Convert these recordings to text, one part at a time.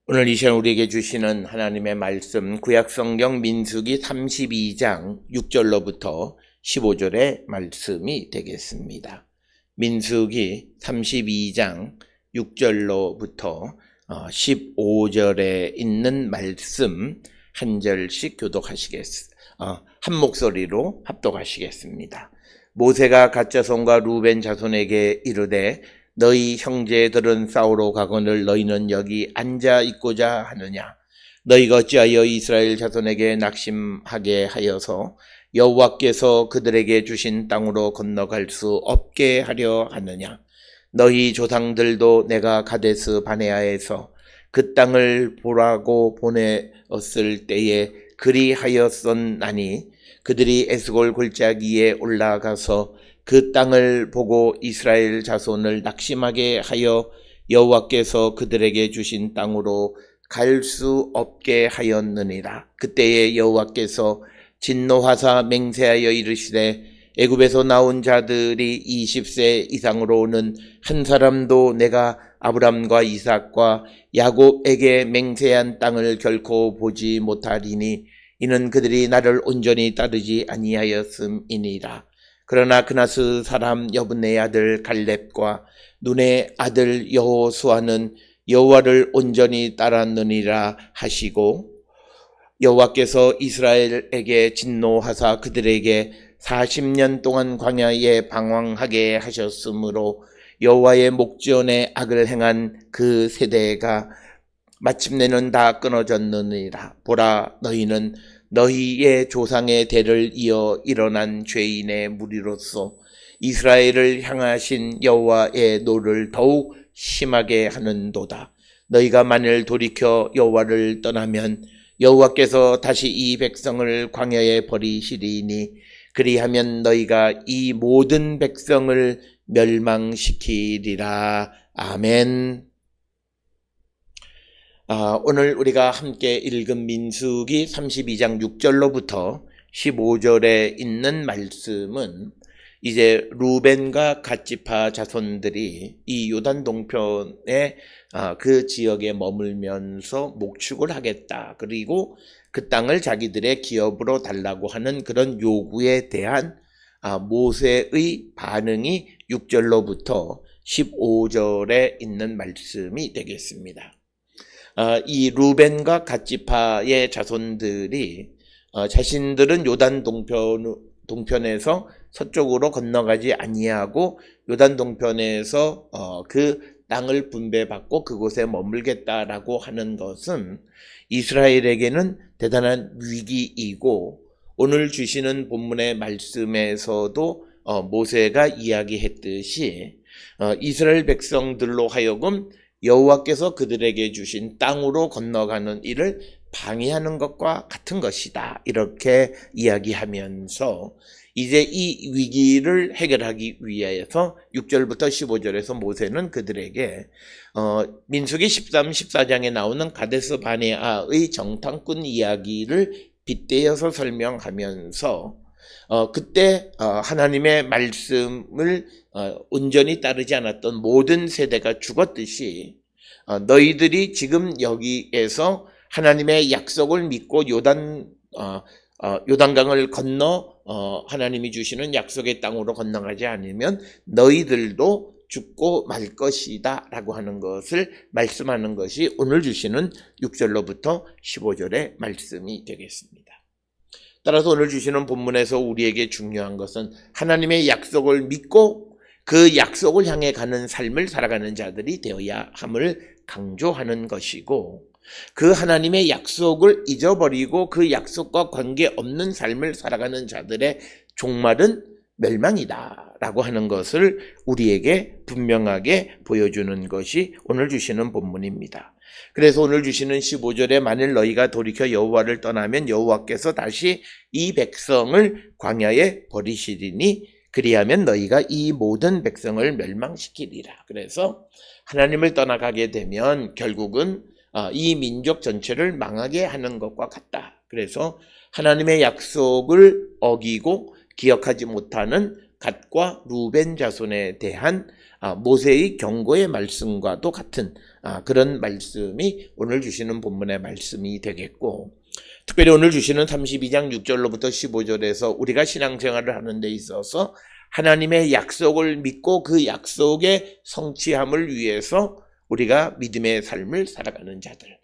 오늘 이 시간 우리에게 주시는 하나님의 말씀 구약성경 민수기 32장 6절로부터 15절의 말씀이 되겠습니다. 민수기 32장 6절로부터 15절에 있는 말씀 한 절씩 교독하시겠습니다. 한 목소리로 합독하시겠습니다. 모세가 갓 자손과 루벤 자손에게 이르되 너희 형제들은 싸우러 가거늘 너희는 여기 앉아 있고자 하느냐? 너희가 어찌하여 이스라엘 자손에게 낙심하게 하여서 여호와께서 그들에게 주신 땅으로 건너갈 수 없게 하려 하느냐? 너희 조상들도 내가 가데스 바네아에서 그 땅을 보라고 보내었을 때에 그리하였었나니 그들이 에스골 골짜기에 올라가서 그 땅을 보고 이스라엘 자손을 낙심하게 하여 여호와께서 그들에게 주신 땅으로 갈 수 없게 하였느니라. 그때에 여호와께서 진노하사 맹세하여 이르시되 애굽에서 나온 자들이 20세 이상으로는 한 사람도 내가 아브람과 이삭과 야곱에게 맹세한 땅을 결코 보지 못하리니 이는 그들이 나를 온전히 따르지 아니하였음이니라. 그러나 그나스 사람 여분의 아들 갈렙과 눈의 아들 여호수아는 여호와를 온전히 따랐느니라 하시고 여호와께서 이스라엘에게 진노하사 그들에게 40년 동안 광야에 방황하게 하셨으므로 여호와의 목전에 악을 행한 그 세대가 마침내는 다 끊어졌느니라. 보라, 너희는 너희의 조상의 대를 이어 일어난 죄인의 무리로서 이스라엘을 향하신 여호와의 노를 더욱 심하게 하는도다. 너희가 만일 돌이켜 여호와를 떠나면 여호와께서 다시 이 백성을 광야에 버리시리니 그리하면 너희가 이 모든 백성을 멸망시키리라. 아멘. 오늘 우리가 함께 읽은 민수기 32장 6절로부터 15절에 있는 말씀은 이제 루벤과 갓지파 자손들이 이 요단 동편의 그 지역에 머물면서 목축을 하겠다. 그리고 그 땅을 자기들의 기업으로 달라고 하는 그런 요구에 대한 모세의 반응이 6절로부터 15절에 있는 말씀이 되겠습니다. 이 루벤과 갓지파의 자손들이 자신들은 요단 동편에서 서쪽으로 건너가지 아니하고 요단 동편에서 그 땅을 분배받고 그곳에 머물겠다라고 하는 것은 이스라엘에게는 대단한 위기이고 오늘 주시는 본문의 말씀에서도 모세가 이야기했듯이 이스라엘 백성들로 하여금 여호와께서 그들에게 주신 땅으로 건너가는 일을 방해하는 것과 같은 것이다. 이렇게 이야기하면서 이제 이 위기를 해결하기 위해서 6절부터 15절에서 모세는 그들에게 민수기 13, 14장에 나오는 가데스 바네아의 정탐꾼 이야기를 빗대어서 설명하면서 그때 하나님의 말씀을 온전히 따르지 않았던 모든 세대가 죽었듯이 너희들이 지금 여기에서 하나님의 약속을 믿고 요단강을 건너 하나님이 주시는 약속의 땅으로 건너가지 않으면 너희들도 죽고 말 것이다 라고 하는 것을 말씀하는 것이 오늘 주시는 6절로부터 15절의 말씀이 되겠습니다. 따라서 오늘 주시는 본문에서 우리에게 중요한 것은 하나님의 약속을 믿고 그 약속을 향해 가는 삶을 살아가는 자들이 되어야 함을 강조하는 것이고 그 하나님의 약속을 잊어버리고 그 약속과 관계없는 삶을 살아가는 자들의 종말은 멸망이다 라고 하는 것을 우리에게 분명하게 보여주는 것이 오늘 주시는 본문입니다. 그래서 오늘 주시는 15절에 만일 너희가 돌이켜 여호와를 떠나면 여호와께서 다시 이 백성을 광야에 버리시리니 그리하면 너희가 이 모든 백성을 멸망시키리라. 그래서 하나님을 떠나가게 되면 결국은 이 민족 전체를 망하게 하는 것과 같다. 그래서 하나님의 약속을 어기고 기억하지 못하는 갓과 루벤 자손에 대한 모세의 경고의 말씀과도 같은 그런 말씀이 오늘 주시는 본문의 말씀이 되겠고, 특별히 오늘 주시는 32장 6절로부터 15절에서 우리가 신앙생활을 하는 데 있어서 하나님의 약속을 믿고 그 약속의 성취함을 위해서 우리가 믿음의 삶을 살아가는 자들,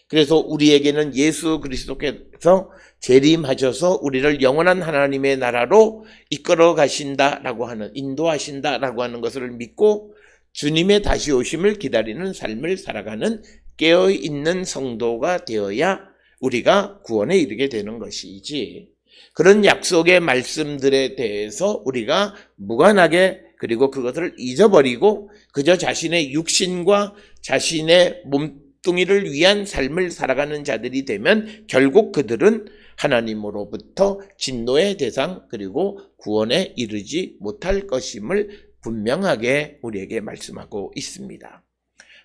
그래서 우리에게는 예수 그리스도께서 재림하셔서 우리를 영원한 하나님의 나라로 이끌어 가신다라고 하는, 인도하신다라고 하는 것을 믿고 주님의 다시 오심을 기다리는 삶을 살아가는 깨어있는 성도가 되어야 우리가 구원에 이르게 되는 것이지, 그런 약속의 말씀들에 대해서 우리가 무관하게, 그리고 그것을 잊어버리고 그저 자신의 육신과 자신의 몸뚱이를 위한 삶을 살아가는 자들이 되면 결국 그들은 하나님으로부터 진노의 대상, 그리고 구원에 이르지 못할 것임을 분명하게 우리에게 말씀하고 있습니다.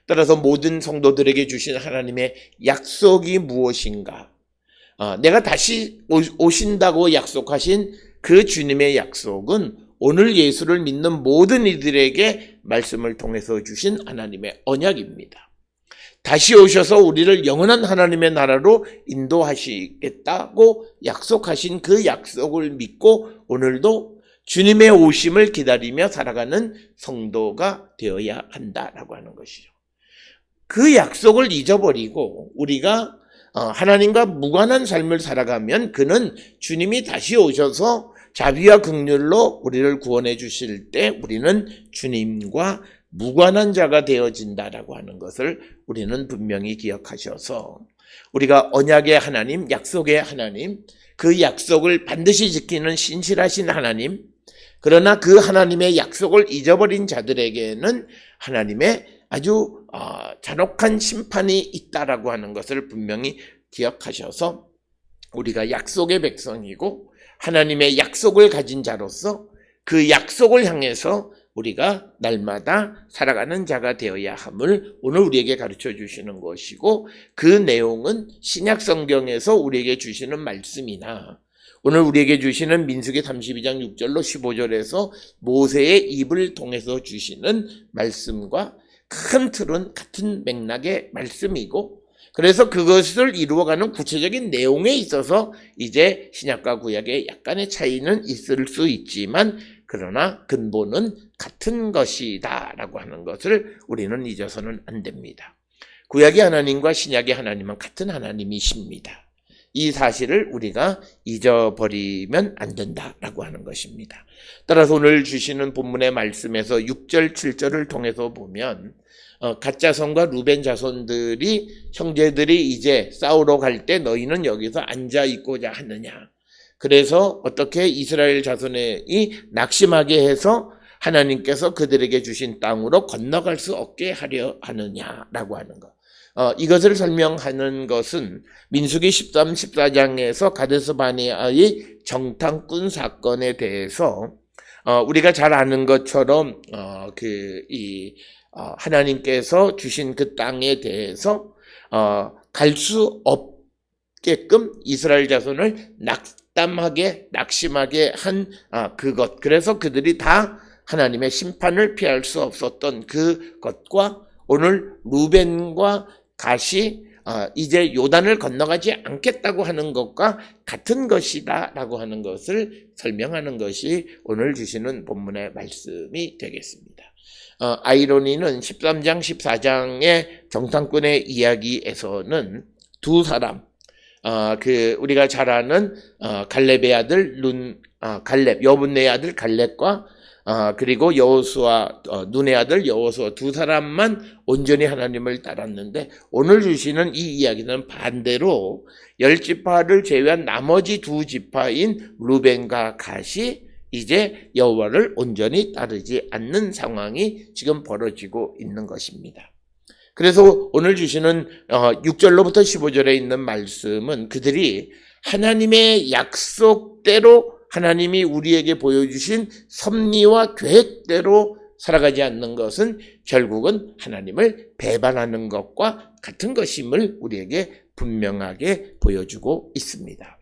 따라서 모든 성도들에게 주신 하나님의 약속이 무엇인가? 내가 다시 오신다고 약속하신 그 주님의 약속은 오늘 예수를 믿는 모든 이들에게 말씀을 통해서 주신 하나님의 언약입니다. 다시 오셔서 우리를 영원한 하나님의 나라로 인도하시겠다고 약속하신 그 약속을 믿고 오늘도 주님의 오심을 기다리며 살아가는 성도가 되어야 한다라고 하는 것이죠. 그 약속을 잊어버리고 우리가 하나님과 무관한 삶을 살아가면 그는 주님이 다시 오셔서 자비와 긍휼로 우리를 구원해 주실 때 우리는 주님과 무관한 자가 되어진다라고 하는 것을 우리는 분명히 기억하셔서, 우리가 언약의 하나님, 약속의 하나님, 그 약속을 반드시 지키는 신실하신 하나님, 그러나 그 하나님의 약속을 잊어버린 자들에게는 하나님의 아주 잔혹한 심판이 있다라고 하는 것을 분명히 기억하셔서 우리가 약속의 백성이고 하나님의 약속을 가진 자로서 그 약속을 향해서 우리가 날마다 살아가는 자가 되어야 함을 오늘 우리에게 가르쳐 주시는 것이고, 그 내용은 신약 성경에서 우리에게 주시는 말씀이나 오늘 우리에게 주시는 민수기 32장 6절로 15절에서 모세의 입을 통해서 주시는 말씀과 큰 틀은 같은 맥락의 말씀이고, 그래서 그것을 이루어가는 구체적인 내용에 있어서 이제 신약과 구약의 약간의 차이는 있을 수 있지만 그러나 근본은 같은 것이다 라고 하는 것을 우리는 잊어서는 안 됩니다. 구약의 하나님과 신약의 하나님은 같은 하나님이십니다. 이 사실을 우리가 잊어버리면 안 된다라고 하는 것입니다. 따라서 오늘 주시는 본문의 말씀에서 6절, 7절을 통해서 보면 갓자손과 루벤 자손들이, 형제들이 이제 싸우러 갈 때 너희는 여기서 앉아 있고자 하느냐. 그래서 어떻게 이스라엘 자손이 낙심하게 해서 하나님께서 그들에게 주신 땅으로 건너갈 수 없게 하려 하느냐라고 하는 것. 이것을 설명하는 것은 민수기 13, 14장에서 가데스 바네아의 정탐꾼 사건에 대해서 우리가 잘 아는 것처럼 하나님께서 주신 그 땅에 대해서 갈 수 없게끔 이스라엘 자손을 낙심하게 한 그것, 그래서 그들이 다 하나님의 심판을 피할 수 없었던 그것과 오늘 루벤과 갓이 이제 요단을 건너가지 않겠다고 하는 것과 같은 것이다 라고 하는 것을 설명하는 것이 오늘 주시는 본문의 말씀이 되겠습니다. 아이러니는 13장 14장의 정탐꾼의 이야기에서는 두 사람, 우리가 잘 아는 갈렙의 아들 여분네의 아들 갈렙과 그리고 여호수아, 눈의 아들 여호수아 두 사람만 온전히 하나님을 따랐는데, 오늘 주시는 이 이야기는 반대로 10지파를 제외한 나머지 두 지파인 루벤과 갓이 이제 여호와를 온전히 따르지 않는 상황이 지금 벌어지고 있는 것입니다. 그래서 오늘 주시는 6절로부터 15절에 있는 말씀은 그들이 하나님의 약속대로, 하나님이 우리에게 보여주신 섭리와 계획대로 살아가지 않는 것은 결국은 하나님을 배반하는 것과 같은 것임을 우리에게 분명하게 보여주고 있습니다.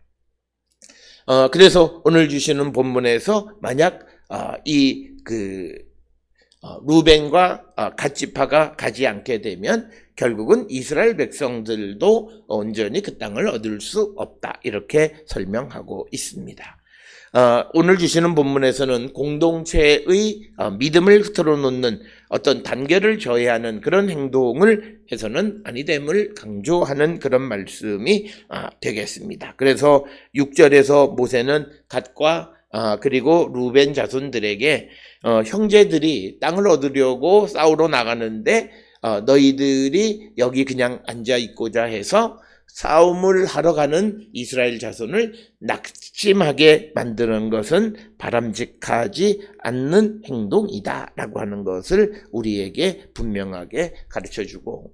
그래서 오늘 주시는 본문에서 만약 루벤과 갓지파가 가지 않게 되면 결국은 이스라엘 백성들도 온전히 그 땅을 얻을 수 없다. 이렇게 설명하고 있습니다. 오늘 주시는 본문에서는 공동체의 믿음을 틀어놓는 어떤 단계를 저해하는 그런 행동을 해서는 아니됨을 강조하는 그런 말씀이 되겠습니다. 그래서 6절에서 모세는 갓과 그리고 루벤 자손들에게 형제들이 땅을 얻으려고 싸우러 나가는데 너희들이 여기 그냥 앉아 있고자 해서 싸움을 하러 가는 이스라엘 자손을 낙심하게 만드는 것은 바람직하지 않는 행동이다 라고 하는 것을 우리에게 분명하게 가르쳐주고,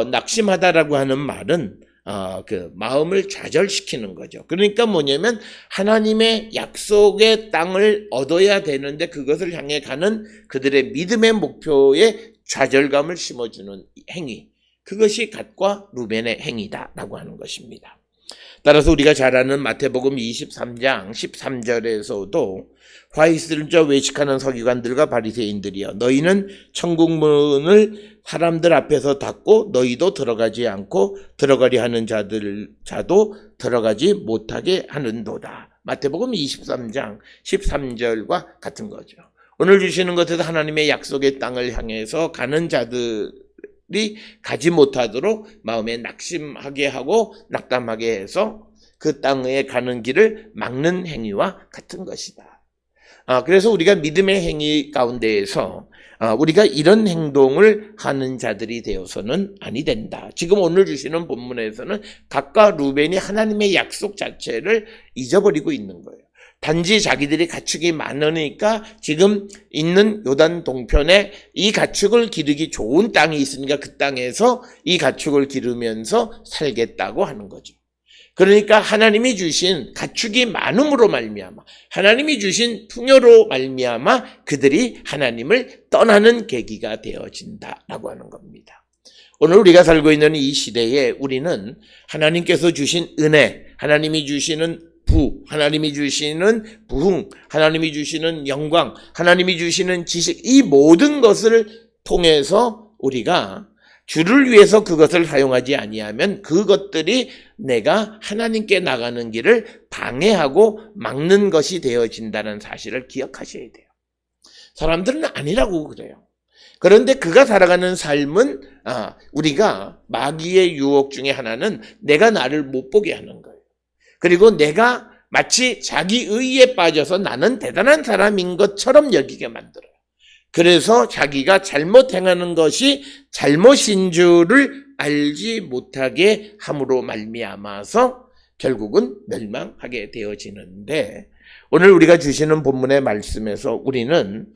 낙심하다라고 하는 말은 그 마음을 좌절시키는 거죠. 그러니까 뭐냐면 하나님의 약속의 땅을 얻어야 되는데 그것을 향해 가는 그들의 믿음의 목표에 좌절감을 심어주는 행위, 그것이 갓과 루벤의 행위다라고 하는 것입니다. 따라서 우리가 잘 아는 마태복음 23장 13절에서도 화 있을 자 외식하는 서기관들과 바리새인들이여, 너희는 천국 문을 사람들 앞에서 닫고 너희도 들어가지 않고 들어가려 하는 자도 들어가지 못하게 하는도다. 마태복음 23장 13절과 같은 거죠. 오늘 주시는 것에서 하나님의 약속의 땅을 향해서 가는 자들이 가지 못하도록 마음에 낙심하게 하고 낙담하게 해서 그 땅에 가는 길을 막는 행위와 같은 것이다. 그래서 우리가 믿음의 행위 가운데에서 우리가 이런 행동을 하는 자들이 되어서는 아니 된다. 지금 오늘 주시는 본문에서는 갓과 루벤이 하나님의 약속 자체를 잊어버리고 있는 거예요. 단지 자기들이 가축이 많으니까 지금 있는 요단 동편에 이 가축을 기르기 좋은 땅이 있으니까 그 땅에서 이 가축을 기르면서 살겠다고 하는 거죠. 그러니까 하나님이 주신 가축이 많음으로 말미암아, 하나님이 주신 풍요로 말미암아 그들이 하나님을 떠나는 계기가 되어진다라고 하는 겁니다. 오늘 우리가 살고 있는 이 시대에 우리는 하나님께서 주신 은혜, 하나님이 주시는 하나님이 주시는 부흥, 하나님이 주시는 영광, 하나님이 주시는 지식, 이 모든 것을 통해서 우리가 주를 위해서 그것을 사용하지 아니하면 그것들이 내가 하나님께 나가는 길을 방해하고 막는 것이 되어진다는 사실을 기억하셔야 돼요. 사람들은 아니라고 그래요. 그런데 그가 살아가는 삶은 우리가 마귀의 유혹 중에 하나는 내가 나를 못 보게 하는 거예요. 그리고 내가 마치 자기 의에 빠져서 나는 대단한 사람인 것처럼 여기게 만들어요. 그래서 자기가 잘못 행하는 것이 잘못인 줄을 알지 못하게 함으로 말미암아서 결국은 멸망하게 되어지는데, 오늘 우리가 주시는 본문의 말씀에서 우리는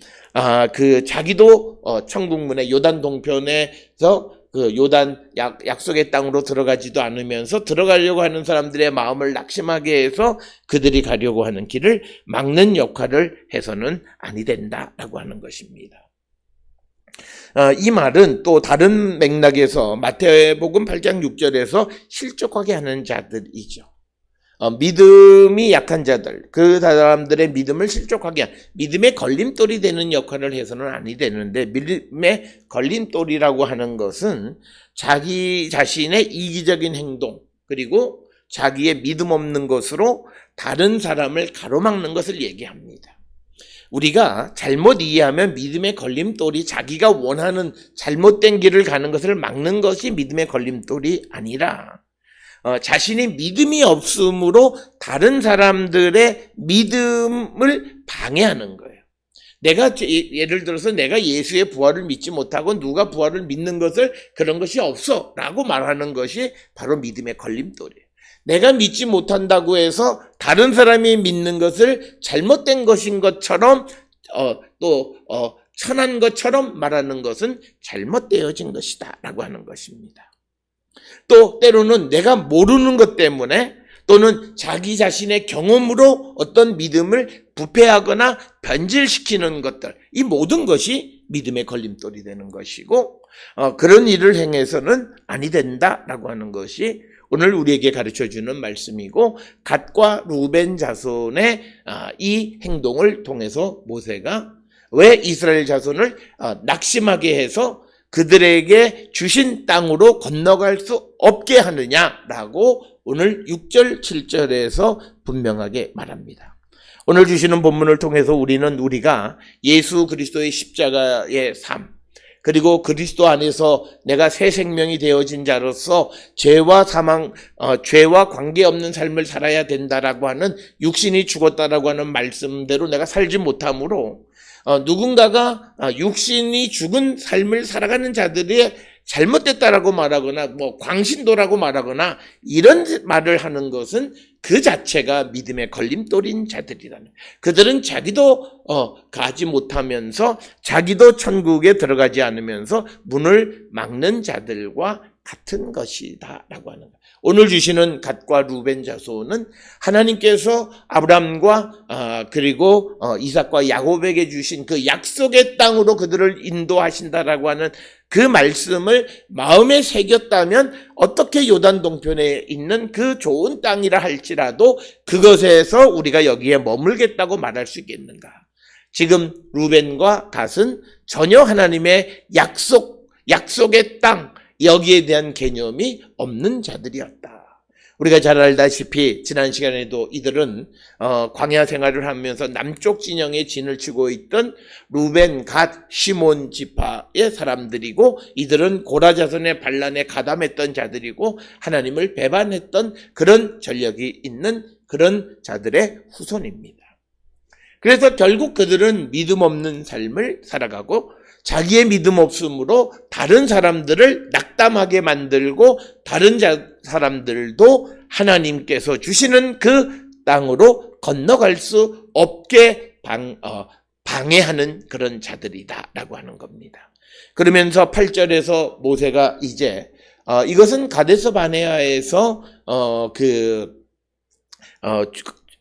그 자기도 천국문의 요단 동편에서 그 요단 약속의 땅으로 들어가지도 않으면서 들어가려고 하는 사람들의 마음을 낙심하게 해서 그들이 가려고 하는 길을 막는 역할을 해서는 아니 된다라고 하는 것입니다. 이 말은 또 다른 맥락에서 마태복음 8장 6절에서 실족하게 하는 자들이죠. 믿음이 약한 자들, 그 사람들의 믿음을 실족하게 한, 믿음의 걸림돌이 되는 역할을 해서는 아니 되는데, 믿음의 걸림돌이라고 하는 것은 자기 자신의 이기적인 행동, 그리고 자기의 믿음 없는 것으로 다른 사람을 가로막는 것을 얘기합니다. 우리가 잘못 이해하면 믿음의 걸림돌이 자기가 원하는 잘못된 길을 가는 것을 막는 것이 믿음의 걸림돌이 아니라 자신이 믿음이 없으므로 다른 사람들의 믿음을 방해하는 거예요. 내가 예를 들어서 내가 예수의 부활을 믿지 못하고 누가 부활을 믿는 것을 그런 것이 없어 라고 말하는 것이 바로 믿음의 걸림돌이에요. 내가 믿지 못한다고 해서 다른 사람이 믿는 것을 잘못된 것인 것처럼 천한 것처럼 말하는 것은 잘못되어진 것이다 라고 하는 것입니다. 또 때로는 내가 모르는 것 때문에 또는 자기 자신의 경험으로 어떤 믿음을 부패하거나 변질시키는 것들, 이 모든 것이 믿음의 걸림돌이 되는 것이고 그런 일을 행해서는 아니 된다라고 하는 것이 오늘 우리에게 가르쳐주는 말씀이고, 갓과 루벤 자손의 이 행동을 통해서 모세가 왜 이스라엘 자손을 낙심하게 해서 그들에게 주신 땅으로 건너갈 수 없게 하느냐라고 오늘 6절 7절에서 분명하게 말합니다. 오늘 주시는 본문을 통해서 우리가 예수 그리스도의 십자가의 삶, 그리고 그리스도 안에서 내가 새 생명이 되어진 자로서 죄와 관계없는 삶을 살아야 된다라고 하는, 육신이 죽었다라고 하는 말씀대로 내가 살지 못하므로 누군가가 육신이 죽은 삶을 살아가는 자들이 잘못됐다라고 말하거나 광신도라고 말하거나 이런 말을 하는 것은 그 자체가 믿음의 걸림돌인 자들이라는, 그들은 자기도 가지 못하면서 자기도 천국에 들어가지 않으면서 문을 막는 자들과 같은 것이다 라고 하는 거예요. 오늘 주시는 갓과 루벤 자손은 하나님께서 아브라함과 그리고 이삭과 야곱에게 주신 그 약속의 땅으로 그들을 인도하신다라고 하는 그 말씀을 마음에 새겼다면 어떻게 요단 동편에 있는 그 좋은 땅이라 할지라도 그것에서 우리가 여기에 머물겠다고 말할 수 있겠는가? 지금 루벤과 갓은 전혀 하나님의 약속의 땅, 여기에 대한 개념이 없는 자들이었다. 우리가 잘 알다시피 지난 시간에도 이들은 광야 생활을 하면서 남쪽 진영에 진을 치고 있던 루벤, 갓, 시몬 지파의 사람들이고, 이들은 고라 자손의 반란에 가담했던 자들이고 하나님을 배반했던 그런 전력이 있는 그런 자들의 후손입니다. 그래서 결국 그들은 믿음 없는 삶을 살아가고 자기의 믿음 없음으로 다른 사람들을 낙담하게 만들고 다른 사람들도 하나님께서 주시는 그 땅으로 건너갈 수 없게 방해하는 그런 자들이다라고 하는 겁니다. 그러면서 8절에서 모세가 이제 이것은 가데스 바네아에서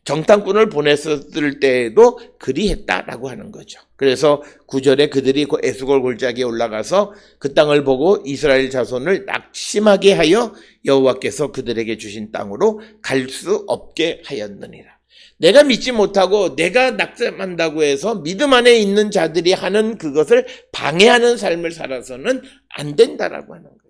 정탐꾼을 보냈을 때에도 그리했다라고 하는 거죠. 그래서 9절에 그들이 에스골 골짜기에 올라가서 그 땅을 보고 이스라엘 자손을 낙심하게 하여 여호와께서 그들에게 주신 땅으로 갈 수 없게 하였느니라. 내가 믿지 못하고 내가 낙심한다고 해서 믿음 안에 있는 자들이 하는 그것을 방해하는 삶을 살아서는 안 된다라고 하는 거예요.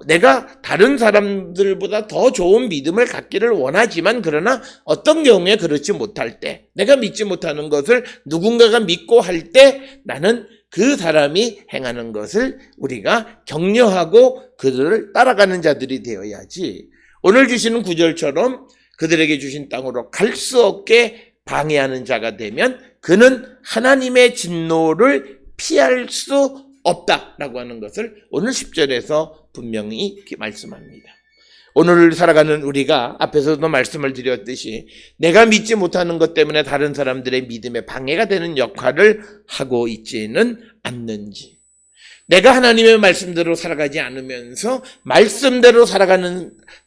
내가 다른 사람들보다 더 좋은 믿음을 갖기를 원하지만, 그러나 어떤 경우에 그렇지 못할 때, 내가 믿지 못하는 것을 누군가가 믿고 할 때 나는 그 사람이 행하는 것을 우리가 격려하고 그들을 따라가는 자들이 되어야지, 오늘 주시는 9절처럼 그들에게 주신 땅으로 갈 수 없게 방해하는 자가 되면 그는 하나님의 진노를 피할 수 없다라고 하는 것을 오늘 10절에서 분명히 말씀합니다. 오늘 살아가는 우리가 앞에서도 말씀을 드렸듯이 내가 믿지 못하는 것 때문에 다른 사람들의 믿음에 방해가 되는 역할을 하고 있지는 않는지, 내가 하나님의 말씀대로 살아가지 않으면서 말씀대로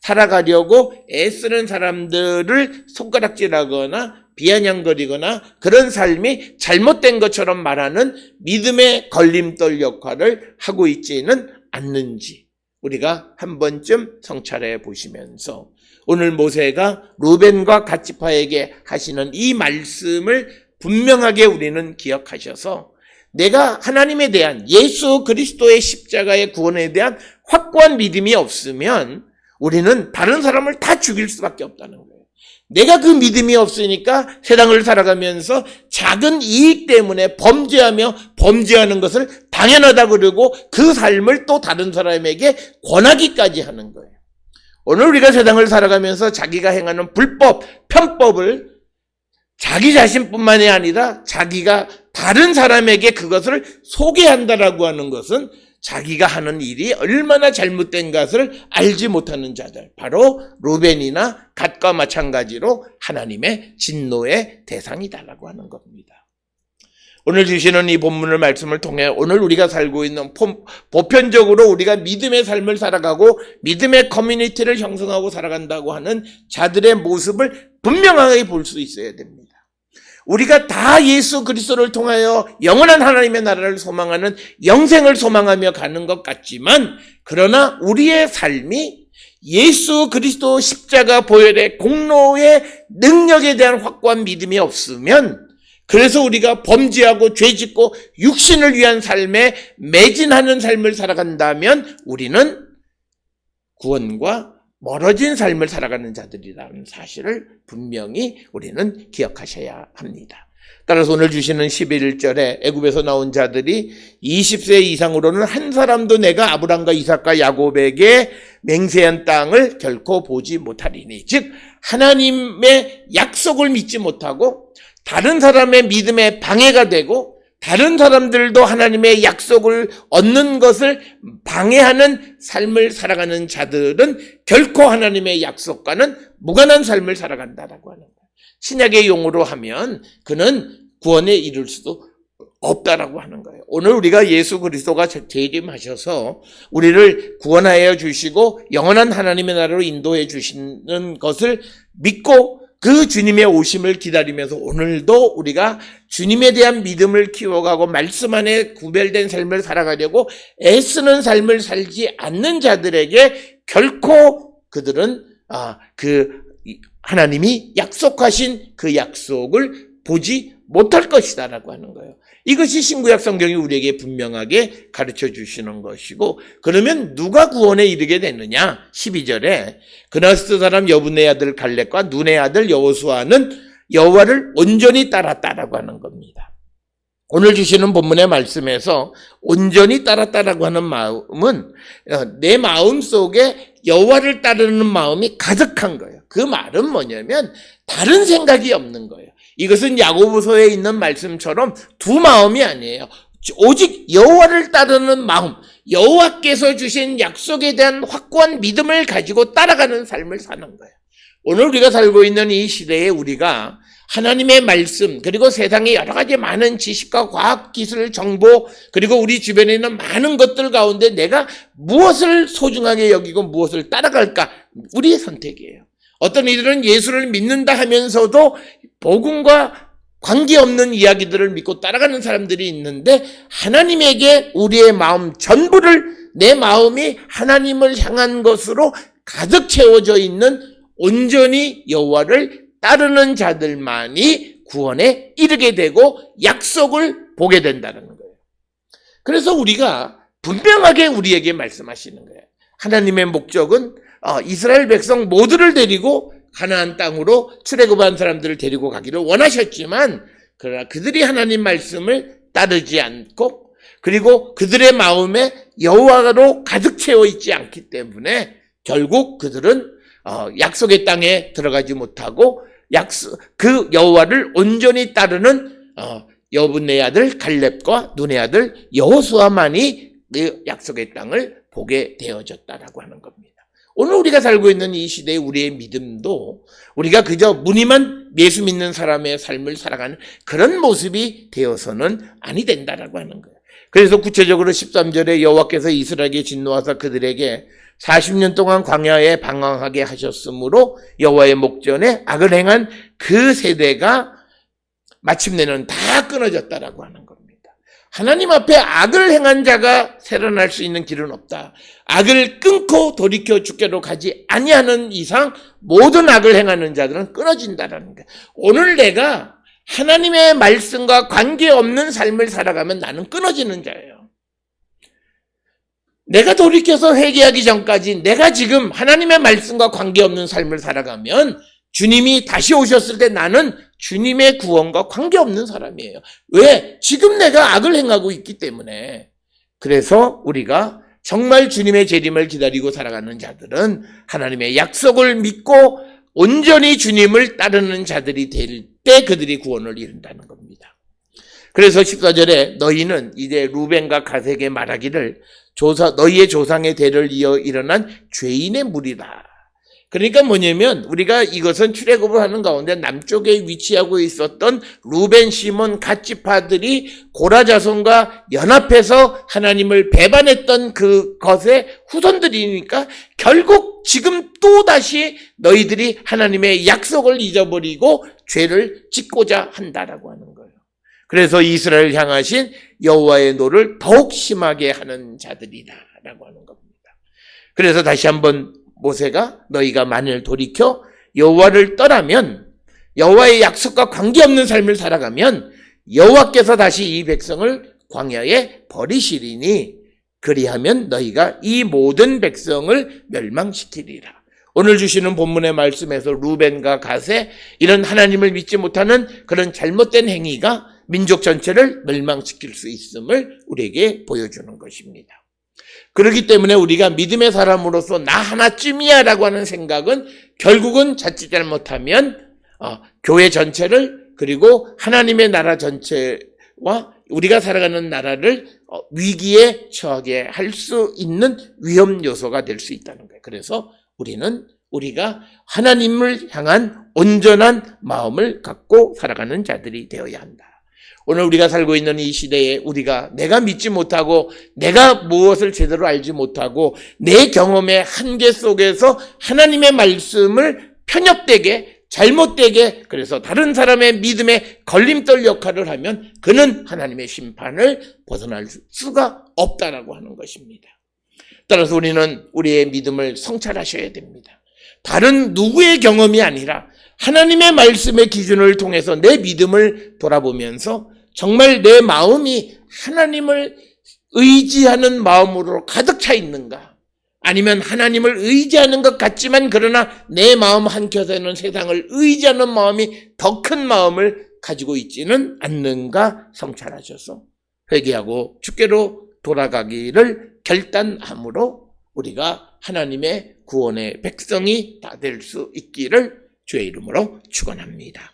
살아가려고 애쓰는 사람들을 손가락질하거나 비아냥거리거나 그런 삶이 잘못된 것처럼 말하는 믿음의 걸림돌 역할을 하고 있지는 않는지 우리가 한 번쯤 성찰해 보시면서, 오늘 모세가 루벤과 갓 지파에게 하시는 이 말씀을 분명하게 우리는 기억하셔서 내가 하나님에 대한 예수 그리스도의 십자가의 구원에 대한 확고한 믿음이 없으면 우리는 다른 사람을 다 죽일 수밖에 없다는 거예요. 내가 그 믿음이 없으니까 세상을 살아가면서 작은 이익 때문에 범죄하는 것을 당연하다 그러고 그 삶을 또 다른 사람에게 권하기까지 하는 거예요. 오늘 우리가 세상을 살아가면서 자기가 행하는 불법, 편법을 자기 자신뿐만이 아니라 자기가 다른 사람에게 그것을 소개한다라고 하는 것은 자기가 하는 일이 얼마나 잘못된 것을 알지 못하는 자들, 바로 루벤이나 갓과 마찬가지로 하나님의 진노의 대상이다라고 하는 겁니다. 오늘 주시는 이 본문의 말씀을 통해 오늘 우리가 살고 있는 보편적으로 우리가 믿음의 삶을 살아가고 믿음의 커뮤니티를 형성하고 살아간다고 하는 자들의 모습을 분명하게 볼 수 있어야 됩니다. 우리가 다 예수 그리스도를 통하여 영원한 하나님의 나라를 소망하는 영생을 소망하며 가는 것 같지만, 그러나 우리의 삶이 예수 그리스도 십자가 보혈의 공로의 능력에 대한 확고한 믿음이 없으면, 그래서 우리가 범죄하고 죄짓고 육신을 위한 삶에 매진하는 삶을 살아간다면 우리는 구원과 멀어진 삶을 살아가는 자들이라는 사실을 분명히 우리는 기억하셔야 합니다. 따라서 오늘 주시는 11절에 애굽에서 나온 자들이 20세 이상으로는 한 사람도 내가 아브람과 이삭과 야곱에게 맹세한 땅을 결코 보지 못하리니, 즉 하나님의 약속을 믿지 못하고 다른 사람의 믿음에 방해가 되고 다른 사람들도 하나님의 약속을 얻는 것을 방해하는 삶을 살아가는 자들은 결코 하나님의 약속과는 무관한 삶을 살아간다라고 하는 거예요. 신약의 용어로 하면 그는 구원에 이를 수도 없다라고 하는 거예요. 오늘 우리가 예수 그리스도가 재림하셔서 우리를 구원하여 주시고 영원한 하나님의 나라로 인도해 주시는 것을 믿고 그 주님의 오심을 기다리면서 오늘도 우리가 주님에 대한 믿음을 키워가고 말씀 안에 구별된 삶을 살아가려고 애쓰는 삶을 살지 않는 자들에게 결코 그들은 하나님이 약속하신 그 약속을 보지 못할 것이다라고 하는 거예요. 이것이 신구약 성경이 우리에게 분명하게 가르쳐 주시는 것이고, 그러면 누가 구원에 이르게 됐느냐? 12절에 그나스 사람 여분의 아들 갈렙과 눈의 아들 여호수아는 여호와를 온전히 따랐다라고 하는 겁니다. 오늘 주시는 본문의 말씀에서 온전히 따랐다라고 하는 마음은 내 마음 속에 여호와를 따르는 마음이 가득한 거예요. 그 말은 뭐냐면 다른 생각이 없는 거예요. 이것은 야고보서에 있는 말씀처럼 두 마음이 아니에요. 오직 여호와를 따르는 마음, 여호와께서 주신 약속에 대한 확고한 믿음을 가지고 따라가는 삶을 사는 거예요. 오늘 우리가 살고 있는 이 시대에 우리가 하나님의 말씀, 그리고 세상의 여러 가지 많은 지식과 과학, 기술, 정보, 그리고 우리 주변에 있는 많은 것들 가운데 내가 무엇을 소중하게 여기고 무엇을 따라갈까? 우리의 선택이에요. 어떤 이들은 예수를 믿는다 하면서도 복음과 관계없는 이야기들을 믿고 따라가는 사람들이 있는데, 하나님에게 우리의 마음 전부를, 내 마음이 하나님을 향한 것으로 가득 채워져 있는 온전히 여호와를 따르는 자들만이 구원에 이르게 되고 약속을 보게 된다는 거예요. 그래서 우리가 분명하게 우리에게 말씀하시는 거예요. 하나님의 목적은 이스라엘 백성 모두를 데리고 가나안 땅으로 출애굽한 사람들을 데리고 가기를 원하셨지만, 그러나 그들이 하나님 말씀을 따르지 않고, 그리고 그들의 마음에 여호와로 가득 채워 있지 않기 때문에 결국 그들은 약속의 땅에 들어가지 못하고 그 여호와를 온전히 따르는 여분의 아들 갈렙과 눈의 아들 여호수아만이 그 약속의 땅을 보게 되어졌다라고 하는 겁니다. 오늘 우리가 살고 있는 이 시대에 우리의 믿음도 우리가 그저 무늬만 예수 믿는 사람의 삶을 살아가는 그런 모습이 되어서는 아니 된다라고 하는 거예요. 그래서 구체적으로 13절에 여호와께서 이스라엘에게 진노하사 그들에게 40년 동안 광야에 방황하게 하셨으므로 여호와의 목전에 악을 행한 그 세대가 마침내는 다 끊어졌다라고 하는 겁니다. 하나님 앞에 악을 행한 자가 살아날 수 있는 길은 없다. 악을 끊고 돌이켜 주께로 가지 아니하는 이상 모든 악을 행하는 자들은 끊어진다라는 거예요. 오늘 내가 하나님의 말씀과 관계없는 삶을 살아가면 나는 끊어지는 자예요. 내가 돌이켜서 회개하기 전까지 내가 지금 하나님의 말씀과 관계없는 삶을 살아가면 주님이 다시 오셨을 때 나는 주님의 구원과 관계없는 사람이에요. 왜? 지금 내가 악을 행하고 있기 때문에. 그래서 우리가 정말 주님의 재림을 기다리고 살아가는 자들은 하나님의 약속을 믿고 온전히 주님을 따르는 자들이 될 때 그들이 구원을 이룬다는 겁니다. 그래서 14절에 너희는 이제 루벤과 가세에게 말하기를 너희의 조상의 대를 이어 일어난 죄인의 무리다. 그러니까 뭐냐면 우리가 이것은 출애굽을 하는 가운데 남쪽에 위치하고 있었던 루벤, 시몬, 갓 지파들이 고라 자손과 연합해서 하나님을 배반했던 그것의 후손들이니까 결국 지금 또다시 너희들이 하나님의 약속을 잊어버리고 죄를 짓고자 한다라고 하는 거예요. 그래서 이스라엘을 향하신 여호와의 노를 더욱 심하게 하는 자들이다라고 하는 겁니다. 그래서 다시 한번 모세가 너희가 만일 돌이켜 여호와를 떠나면, 여호와의 약속과 관계없는 삶을 살아가면 여호와께서 다시 이 백성을 광야에 버리시리니 그리하면 너희가 이 모든 백성을 멸망시키리라. 오늘 주시는 본문의 말씀에서 루벤과 갓의 이런 하나님을 믿지 못하는 그런 잘못된 행위가 민족 전체를 멸망시킬 수 있음을 우리에게 보여주는 것입니다. 그렇기 때문에 우리가 믿음의 사람으로서 나 하나쯤이야 라고 하는 생각은 결국은 자칫 잘못하면 교회 전체를, 그리고 하나님의 나라 전체와 우리가 살아가는 나라를 위기에 처하게 할 수 있는 위험 요소가 될 수 있다는 거예요. 그래서 우리가 하나님을 향한 온전한 마음을 갖고 살아가는 자들이 되어야 한다. 오늘 우리가 살고 있는 이 시대에 내가 믿지 못하고, 내가 무엇을 제대로 알지 못하고, 내 경험의 한계 속에서 하나님의 말씀을 편협되게, 잘못되게, 그래서 다른 사람의 믿음에 걸림돌 역할을 하면 그는 하나님의 심판을 벗어날 수가 없다라고 하는 것입니다. 따라서 우리는 우리의 믿음을 성찰하셔야 됩니다. 다른 누구의 경험이 아니라 하나님의 말씀의 기준을 통해서 내 믿음을 돌아보면서 정말 내 마음이 하나님을 의지하는 마음으로 가득 차 있는가? 아니면 하나님을 의지하는 것 같지만 그러나 내 마음 한켠에는 세상을 의지하는 마음이 더 큰 마음을 가지고 있지는 않는가 성찰하셔서 회개하고 주께로 돌아가기를 결단함으로 우리가 하나님의 구원의 백성이 다 될 수 있기를 주의 이름으로 축원합니다.